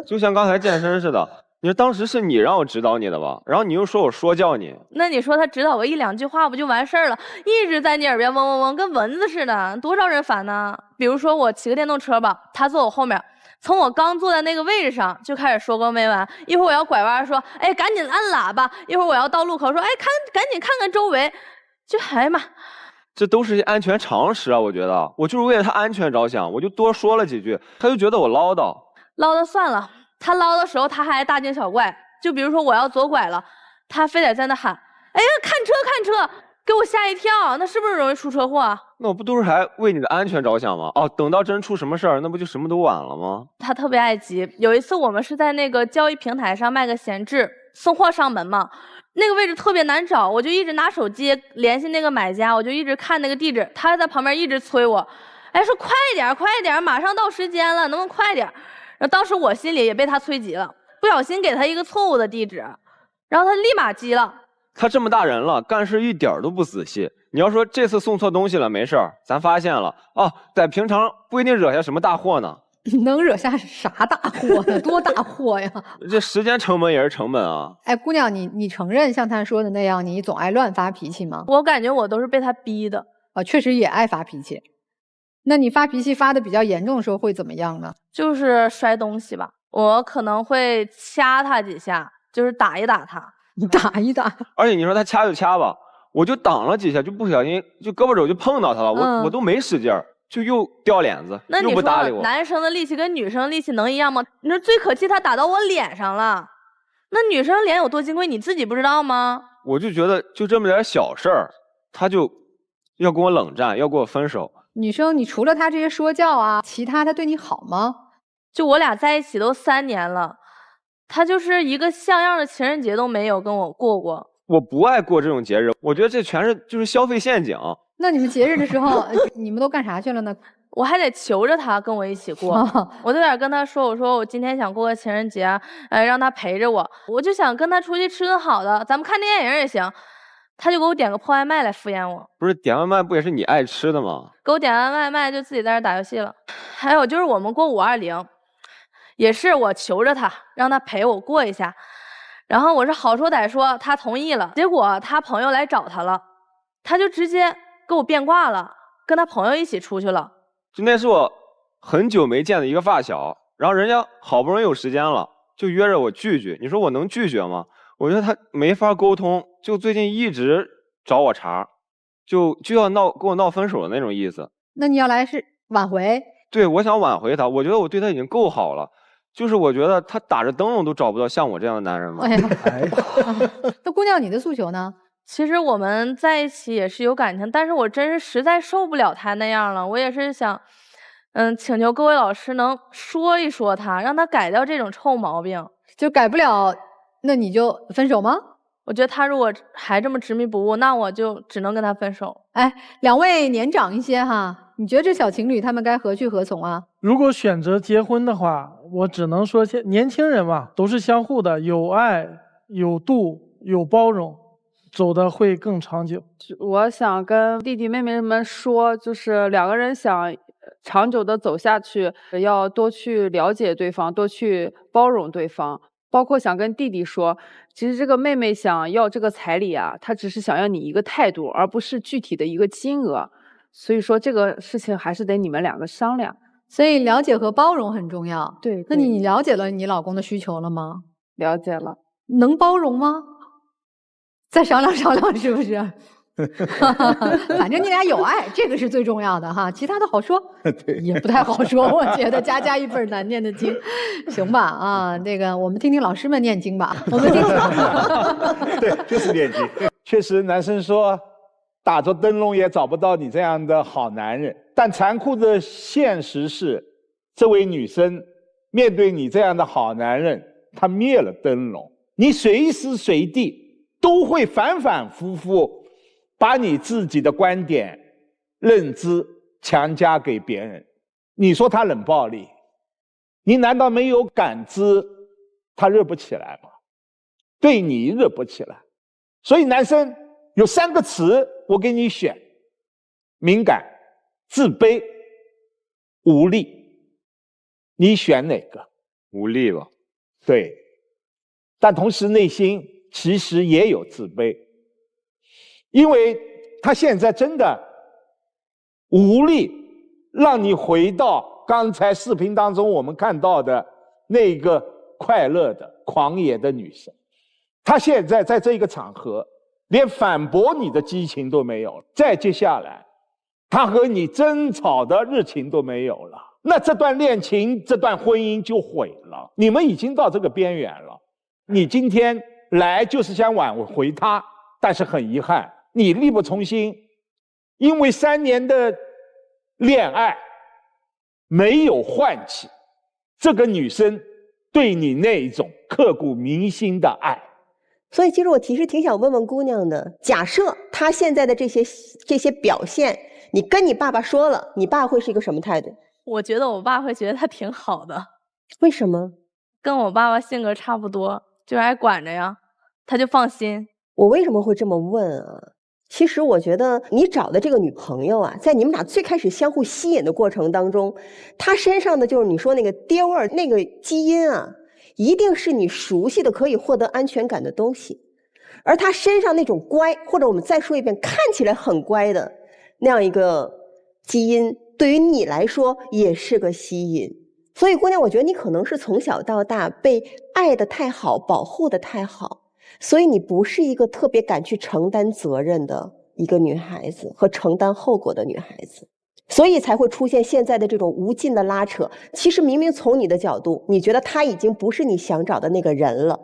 就像刚才健身似的。你说当时是你让我指导你的吧，然后你又说我说教你，那你说他指导个1、2句话不就完事儿了？一直在你耳边嗡嗡嗡，跟蚊子似的，多招人烦呢。比如说我骑个电动车吧，他坐我后面。从我刚坐在那个位置上就开始说个没完，一会儿我要拐弯说，哎，赶紧按喇叭；一会儿我要到路口说，哎，赶紧看看周围，就哎呀妈，这都是安全常识啊！我觉得我就是为了他安全着想，我就多说了几句，他就觉得我唠叨。唠叨算了，他唠的时候他还大惊小怪，就比如说我要左拐了，他非得在那喊，哎呀，看车，给我吓一跳，那是不是容易出车祸啊？那我不都是还为你的安全着想吗？哦，等到真出什么事儿，那不就什么都晚了吗？他特别爱急。有一次我们是在那个交易平台上卖个闲置，送货上门嘛，那个位置特别难找，我就一直拿手机联系那个买家，我就一直看那个地址，他在旁边一直催我，哎，说快点，马上到时间了，能不能快点？然后当时我心里也被他催急了，不小心给他一个错误的地址，然后他立马急了。他这么大人了，干事一点都不仔细。你要说这次送错东西了，没事儿，咱发现了哦，在平常不一定惹下什么大祸呢。能惹下啥大祸呀？多大祸呀？这时间成本也是成本啊。哎，姑娘，你承认像他说的那样，你总爱乱发脾气吗？我感觉我都是被他逼的。确实也爱发脾气。那你发脾气发的比较严重的时候会怎么样呢？就是摔东西吧，我可能会掐他几下，就是打一打他。打一打，而且你说他掐就掐吧，我就挡了几下，就不小心就胳膊肘就碰到他了，我都没使劲儿，就又掉脸子，那又不搭理我。男生的力气跟女生的力气能一样吗？你说最可气，他打到我脸上了，那女生脸有多金贵，你自己不知道吗？我就觉得就这么点小事儿，他就要跟我冷战，要跟我分手。女生，你除了他这些说教啊，其他他对你好吗？就我俩在一起都3年了。他就是一个像样的情人节都没有跟我过过。我不爱过这种节日，我觉得这全是就是消费陷阱。那你们节日的时候，你们都干啥去了呢？我还得求着他跟我一起过，我就得跟他说，我说我今天想过个情人节，让他陪着我，我就想跟他出去吃个好的，咱们看电影也行。他就给我点个破外卖来敷衍我。不是点外卖不也是你爱吃的吗？给我点完外卖就自己在这打游戏了。还有就是我们过520。也是我求着他，让他陪我过一下，然后我是好说歹说，他同意了。结果他朋友来找他了，他就直接给我变卦了，跟他朋友一起出去了。就那是我很久没见的一个发小，然后人家好不容易有时间了，就约着我聚聚。你说我能拒绝吗？我觉得他没法沟通，就最近一直找我茬，就要跟我闹分手的那种意思。那你要来是挽回？对，我想挽回他，我觉得我对他已经够好了。就是我觉得他打着灯笼都找不到像我这样的男人嘛。哎呀，那姑娘，你的诉求呢？其实我们在一起也是有感情，但是我真是实在受不了他那样了。我也是想，请求各位老师能说一说他，让他改掉这种臭毛病。就改不了，那你就分手吗？我觉得他如果还这么执迷不悟，那我就只能跟他分手。哎，两位年长一些哈。你觉得这小情侣他们该何去何从啊？如果选择结婚的话，我只能说，年轻人嘛，都是相互的，有爱、有度、有包容，走的会更长久。我想跟弟弟妹妹们说，就是2个人想长久的走下去，要多去了解对方，多去包容对方。包括想跟弟弟说，其实这个妹妹想要这个彩礼啊，她只是想要你一个态度，而不是具体的一个金额。所以说这个事情还是得你们两个商量。所以了解和包容很重要。对，那你了解了你老公的需求了吗？了解了。能包容吗？再商量商量，是不是？反正你俩有爱，这个是最重要的哈，其他的好说，也不太好说。我觉得家家一本难念的经，行吧？啊，这个我们听听老师们念经吧。我们听听。对，就是念经。确实，男生说打着灯笼也找不到你这样的好男人，但残酷的现实是，这位女生面对你这样的好男人，他灭了灯笼，你随时随地都会反反复复把你自己的观点、认知强加给别人。你说他冷暴力，你难道没有感知他热不起来吗？对你热不起来。所以男生有3个词我给你选：敏感、自卑、无力。你选哪个？无力吧。对，但同时内心其实也有自卑，因为他现在真的无力让你回到刚才视频当中我们看到的那个快乐的狂野的女生。他现在在这个场合连反驳你的激情都没有了，再接下来他和你争吵的热情都没有了，那这段恋情、这段婚姻就毁了。你们已经到这个边缘了。你今天来就是想挽回他，但是很遗憾，你力不从心，因为3年的恋爱没有唤起这个女生对你那一种刻骨铭心的爱。所以其实我其实挺想问问姑娘的，假设她现在的这些表现，你跟你爸爸说了，你爸会是一个什么态度？我觉得我爸会觉得他挺好的。为什么？跟我爸爸性格差不多，就爱管着呀，他就放心。我为什么会这么问啊？其实我觉得你找的这个女朋友啊，在你们俩最开始相互吸引的过程当中，她身上的就是你说那个爹味儿，那个基因啊，一定是你熟悉的可以获得安全感的东西。而她身上那种乖，或者我们再说一遍，看起来很乖的那样一个基因，对于你来说也是个吸引。所以姑娘，我觉得你可能是从小到大被爱得太好，保护得太好，所以你不是一个特别敢去承担责任的一个女孩子和承担后果的女孩子，所以才会出现现在的这种无尽的拉扯。其实明明从你的角度，你觉得他已经不是你想找的那个人了，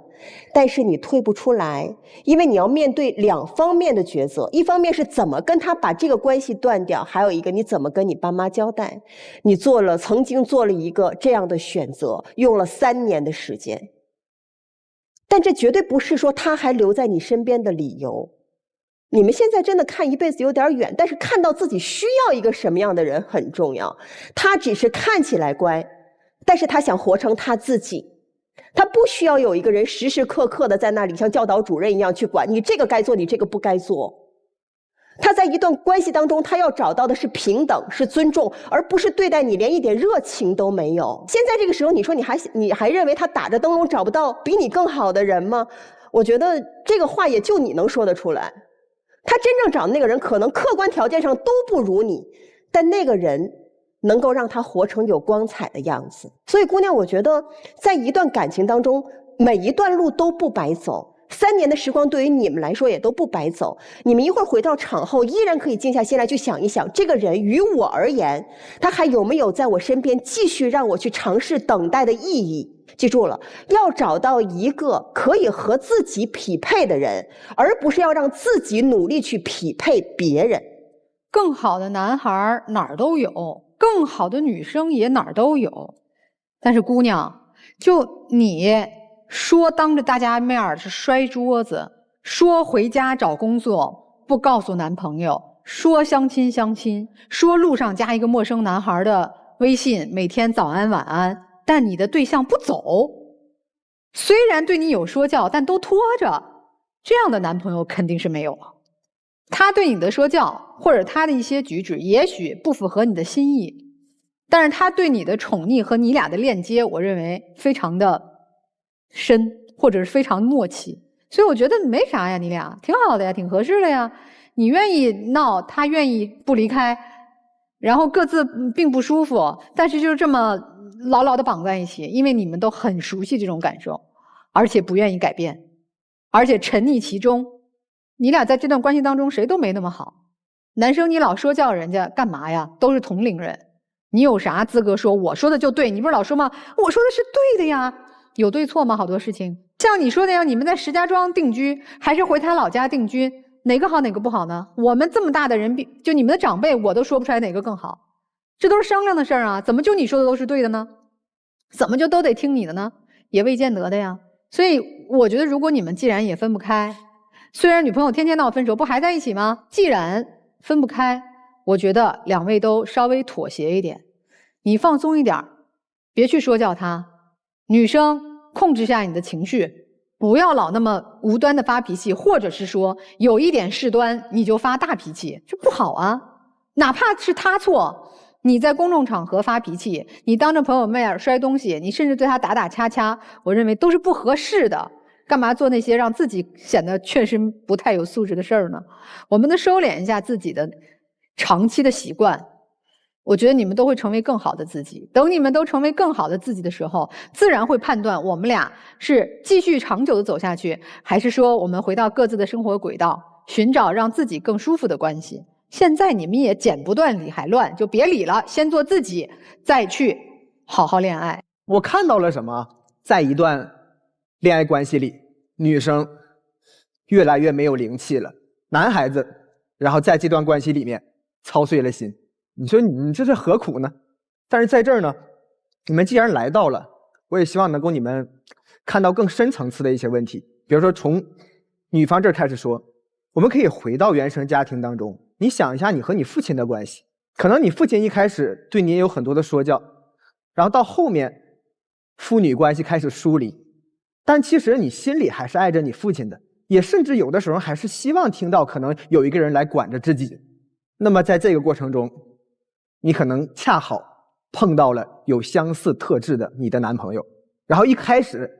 但是你退不出来，因为你要面对2方面的抉择，一方面是怎么跟他把这个关系断掉，还有一个你怎么跟你爸妈交代。你曾经做了一个这样的选择，用了3年的时间，但这绝对不是说他还留在你身边的理由。你们现在真的看一辈子有点远，但是看到自己需要一个什么样的人很重要。他只是看起来乖，但是他想活成他自己，他不需要有一个人时时刻刻的在那里像教导主任一样去管你这个该做，你这个不该做。他在一段关系当中，他要找到的是平等，是尊重，而不是对待你连一点热情都没有。现在这个时候，你说你还认为他打着灯笼找不到比你更好的人吗？我觉得这个话也就你能说得出来。他真正找的那个人可能客观条件上都不如你，但那个人能够让他活成有光彩的样子。所以姑娘，我觉得在一段感情当中，每一段路都不白走，3年的时光对于你们来说也都不白走。你们一会儿回到场后，依然可以静下心来去想一想，这个人于我而言，他还有没有在我身边继续让我去尝试等待的意义。记住了，要找到一个可以和自己匹配的人，而不是要让自己努力去匹配别人。更好的男孩哪儿都有，更好的女生也哪儿都有。但是姑娘，就你说当着大家面是摔桌子，说回家找工作不告诉男朋友，说相亲，说路上加一个陌生男孩的微信，每天早安晚安，但你的对象不走，虽然对你有说教，但都拖着，这样的男朋友肯定是没有了。他对你的说教或者他的一些举止也许不符合你的心意，但是他对你的宠溺和你俩的链接，我认为非常的深，或者是非常默契。所以我觉得没啥呀，你俩挺好的呀，挺合适的呀。你愿意闹，他愿意不离开，然后各自并不舒服，但是就是这么牢牢的绑在一起，因为你们都很熟悉这种感受，而且不愿意改变，而且沉溺其中。你俩在这段关系当中谁都没那么好。男生你老说教人家干嘛呀？都是同龄人，你有啥资格说我说的就对？你不是老说吗？我说的是对的呀，有对错吗？好多事情像你说的呀，你们在石家庄定居还是回他老家定居，哪个好哪个不好呢？我们这么大的人，就你们的长辈我都说不出来哪个更好，这都是商量的事儿啊，怎么就你说的都是对的呢？怎么就都得听你的呢？也未见得的呀。所以我觉得如果你们既然也分不开，虽然女朋友天天闹分手，不还在一起吗？既然分不开，我觉得两位都稍微妥协一点，你放松一点，别去说教他。女生控制下你的情绪，不要老那么无端的发脾气，或者是说有一点事端你就发大脾气，这不好啊。哪怕是他错，你在公众场合发脾气，你当着朋友面摔东西，你甚至对他打打掐掐，我认为都是不合适的。干嘛做那些让自己显得确实不太有素质的事儿呢？我们能收敛一下自己的长期的习惯，我觉得你们都会成为更好的自己。等你们都成为更好的自己的时候，自然会判断我们俩是继续长久的走下去，还是说我们回到各自的生活轨道，寻找让自己更舒服的关系。现在你们也剪不断理还乱，就别理了，先做自己，再去好好恋爱。我看到了什么？在一段恋爱关系里，女生越来越没有灵气了，男孩子然后在这段关系里面操碎了心。你说你这是何苦呢？但是在这儿呢，你们既然来到了，我也希望能够你们看到更深层次的一些问题。比如说从女方这儿开始说，我们可以回到原生家庭当中，你想一下你和你父亲的关系，可能你父亲一开始对你也有很多的说教，然后到后面父女关系开始疏离，但其实你心里还是爱着你父亲的，也甚至有的时候还是希望听到可能有一个人来管着自己。那么在这个过程中，你可能恰好碰到了有相似特质的你的男朋友，然后一开始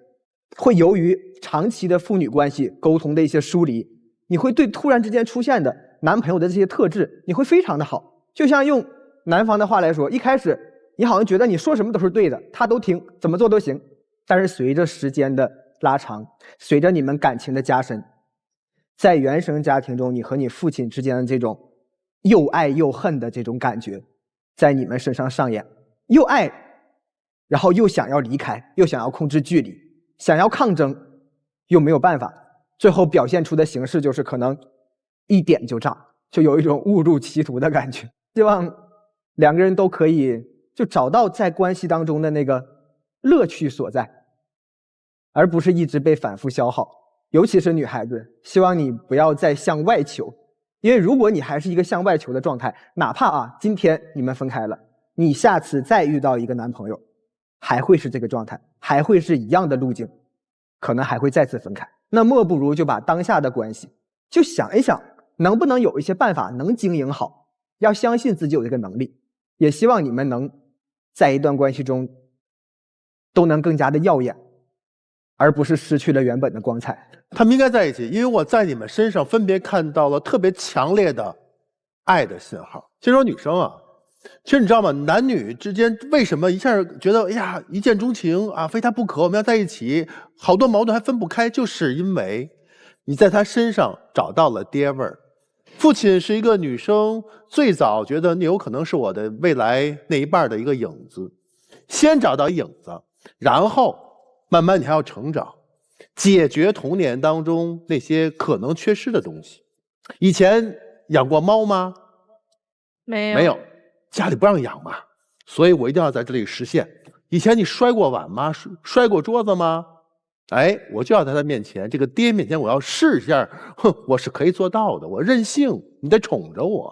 会由于长期的父女关系沟通的一些疏离，你会对突然之间出现的男朋友的这些特质你会非常的好。就像用男方的话来说，一开始你好像觉得你说什么都是对的，他都听，怎么做都行。但是随着时间的拉长，随着你们感情的加深，在原生家庭中你和你父亲之间的这种又爱又恨的这种感觉在你们身上上演，又爱然后又想要离开，又想要控制距离，想要抗争又没有办法，最后表现出的形式就是可能一点就炸，就有一种误入歧途的感觉。希望两个人都可以就找到在关系当中的那个乐趣所在，而不是一直被反复消耗。尤其是女孩子，希望你不要再向外求，因为如果你还是一个向外求的状态，哪怕今天你们分开了，你下次再遇到一个男朋友还会是这个状态，还会是一样的路径，可能还会再次分开。那莫不如就把当下的关系就想一想，能不能有一些办法能经营好，要相信自己有这个能力。也希望你们能在一段关系中都能更加的耀眼，而不是失去了原本的光彩。他们应该在一起，因为我在你们身上分别看到了特别强烈的爱的信号。其实说女生啊，其实你知道吗？男女之间为什么一下觉得哎呀一见钟情啊，非他不可，我们要在一起，好多矛盾还分不开，就是因为你在他身上找到了爹味儿。父亲是一个女生最早觉得你有可能是我的未来那一半的一个影子，先找到影子，然后慢慢你还要成长，解决童年当中那些可能缺失的东西。以前养过猫吗？没有，家里不让养嘛，所以我一定要在这里实现。以前你摔过碗吗？摔过桌子吗？哎，我就要在他面前，这个爹面前，我要试一下，我是可以做到的，我任性，你得宠着我。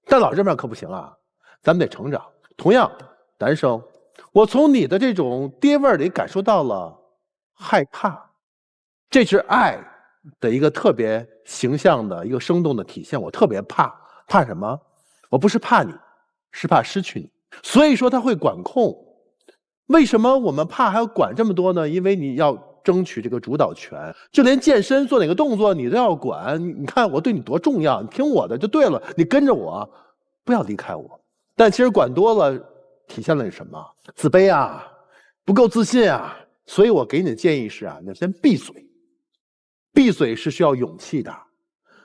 但老这边可不行啊，咱们得成长。同样，男生，我从你的这种爹味里感受到了害怕，这是爱的一个特别形象的一个生动的体现。我特别怕什么？我不是怕你，是怕失去你。所以说他会管控。为什么我们怕还要管这么多呢？因为你要争取这个主导权，就连健身做哪个动作你都要管。你看我对你多重要，你听我的就对了，你跟着我，不要离开我。但其实管多了，体现了什么？自卑啊，不够自信啊。所以我给你的建议是啊，你先闭嘴。闭嘴是需要勇气的。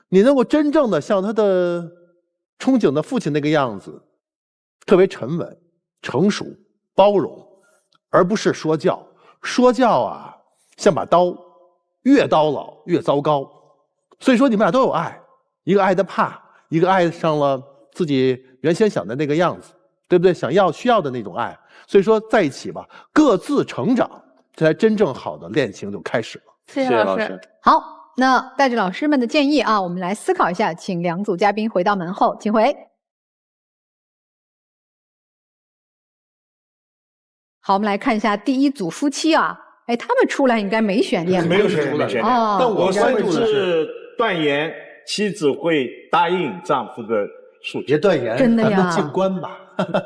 你能够真正的像他的憧憬的父亲那个样子，特别沉稳、成熟、包容，而不是说教。说教啊，像把刀，越刀老越糟糕。所以说你们俩都有爱，一个爱的怕，一个爱上了自己原先想的那个样子，对不对？需要的那种爱。所以说在一起吧，各自成长，这才真正好的恋情就开始了。谢谢老师。好，那带着老师们的建议啊，我们来思考一下，请两组嘉宾回到门后，请回。好，我们来看一下第一组夫妻啊，哎，他们出来应该没悬念吧？没有悬念，哦。但我关注的是断言妻子会答应丈夫的诉求。别断言，真的呀，咱们静观吧。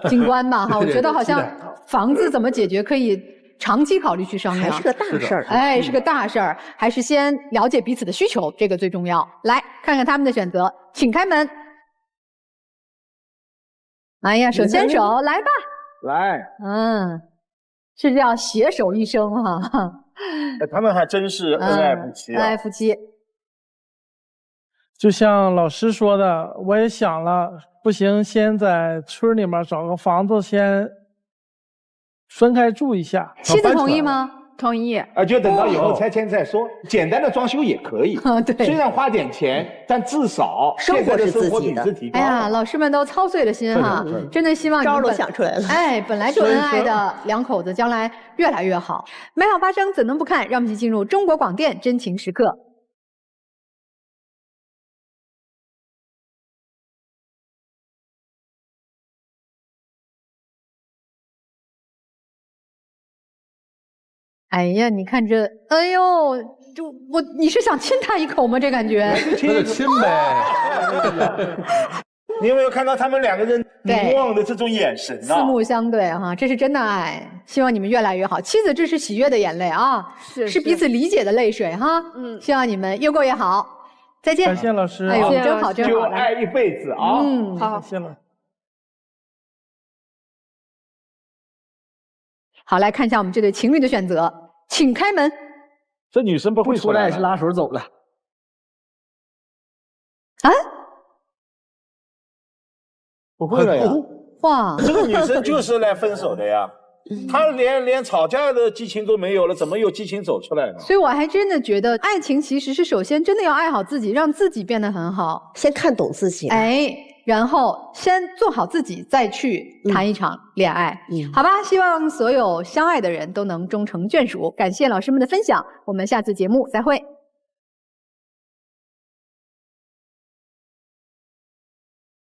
静观吧哈，我觉得好像房子怎么解决可以长期考虑去商量，还是个大事儿。哎，是个大事儿，还是先了解彼此的需求，这个最重要。来看看他们的选择，请开门。哎呀，手牵手，来吧。来，是叫携手一生哈。他们还真是恩爱夫妻啊！恩爱夫妻。就像老师说的，我也想了，不行，先在村里面找个房子，先分开住一下。妻子同意吗？同意。就等到以后拆迁再说，简单的装修也可以。对，虽然花点钱，但至少现在的生活品质提高。哎呀，老师们都操碎了心哈，真的希望你们招都想出来了。哎，本来就恩爱的两口子，将来越来越好。美好发生，怎能不看？让我们一起进入中国广电真情时刻。哎呀，你看这，哎呦，你是想亲他一口吗？这感觉，那就亲呗。你有没有看到他们两个人凝望的这种眼神啊？四目相对哈，这是真的爱。希望你们越来越好。妻子，这是喜悦的眼泪啊，是彼此理解的泪水哈。希望你们越过越好。再见。感谢老师。哎呦，真好，真好。就爱一辈子啊。好，谢了。好，来看一下我们这对情侣的选择，请开门。这女生不会出来也是拉手走了。啊？不会了呀！哇，这个女生就是来分手的呀，她连吵架的激情都没有了，怎么有激情走出来呢？所以我还真的觉得，爱情其实是首先真的要爱好自己，让自己变得很好，先看懂自己。哎。然后先做好自己，再去谈一场恋爱，好吧？希望所有相爱的人都能终成眷属。感谢老师们的分享，我们下次节目再会。